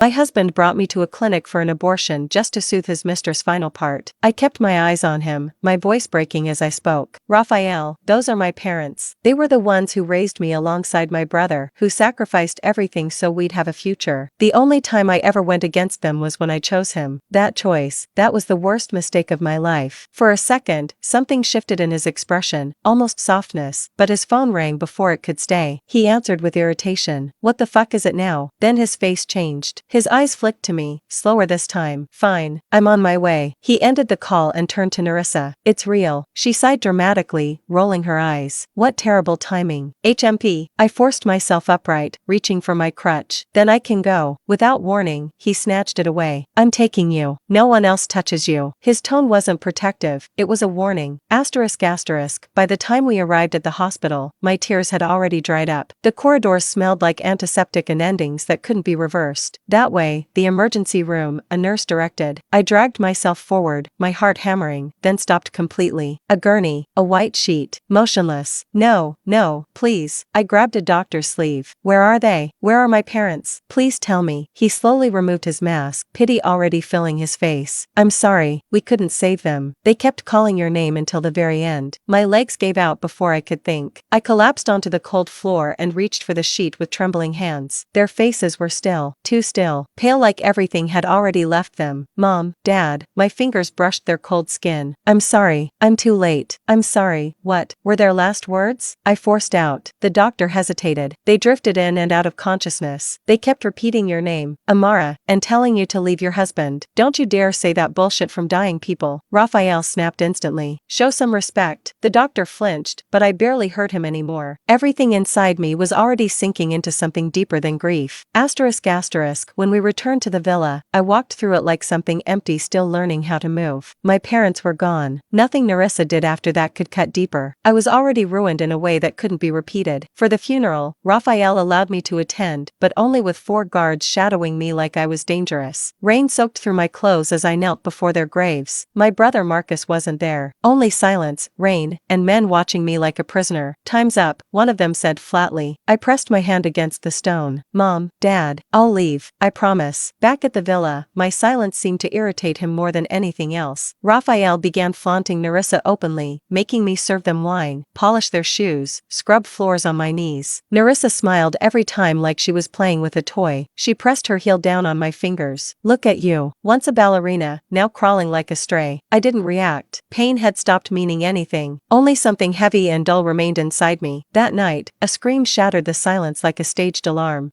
My husband brought me to a clinic for an abortion just to soothe his mistress' final part. I kept my eyes on him, my voice breaking as I spoke. Raphael, those are my parents. They were the ones who raised me alongside my brother, who sacrificed everything so we'd have a future. The only time I ever went against them was when I chose him. That choice, that was the worst mistake of my life. For a second, something shifted in his expression, almost softness, but his phone rang before it could stay. He answered with irritation. What the fuck is it now? Then his face changed. His eyes flicked to me, slower this time. Fine, I'm on my way. He ended the call and turned to Narissa. It's real. She sighed dramatically, rolling her eyes. What terrible timing. HMP. I forced myself upright, reaching for my crutch. Then I can go. Without warning, he snatched it away. I'm taking you. No one else touches you. His tone wasn't protective, it was a warning. Asterisk asterisk. By the time we arrived at the hospital, my tears had already dried up. The corridors smelled like antiseptic and endings that couldn't be reversed. That way, the emergency room, a nurse directed. I dragged myself forward, my heart hammering, then stopped completely. A gurney, a white sheet, motionless. No, no, please. I grabbed a doctor's sleeve. Where are they? Where are my parents? Please tell me. He slowly removed his mask, pity already filling his face. I'm sorry, we couldn't save them. They kept calling your name until the very end. My legs gave out before I could think. I collapsed onto the cold floor and reached for the sheet with trembling hands. Their faces were still, too still, pale like everything had already left them. Mom, Dad, my fingers brushed their cold skin. I'm sorry, I'm too late. I'm sorry. What were their last words? I forced out. The doctor hesitated. They drifted in and out of consciousness. They kept repeating your name, Amara, and telling you to leave your husband. Don't you dare say that bullshit from dying people. Raphael snapped instantly. Show some respect. The doctor flinched, but I barely heard him anymore. Everything inside me was already sinking into something deeper than grief. Asterisk asterisk. When we returned to the villa, I walked through it like something empty, still learning how to move. My parents were gone. Nothing Narissa did after that could cut deeper. I was already ruined in a way that couldn't be repeated. For the funeral, Raphael allowed me to attend, but only with 4 guards shadowing me like I was dangerous. Rain soaked through my clothes as I knelt before their graves. My brother Marcus wasn't there. Only silence, rain, and men watching me like a prisoner. Time's up, one of them said flatly. I pressed my hand against the stone. Mom, Dad, I'll leave, I promise. Back at the villa, my silence seemed to irritate him more than anything else. Raphael began flaunting Narissa openly, making me serve them wine, polish their shoes, scrub floors on my knees. Narissa smiled every time like she was playing with a toy. She pressed her heel down on my fingers. Look at you. Once a ballerina, now crawling like a stray. I didn't react. Pain had stopped meaning anything. Only something heavy and dull remained inside me. That night, a scream shattered the silence like a staged alarm.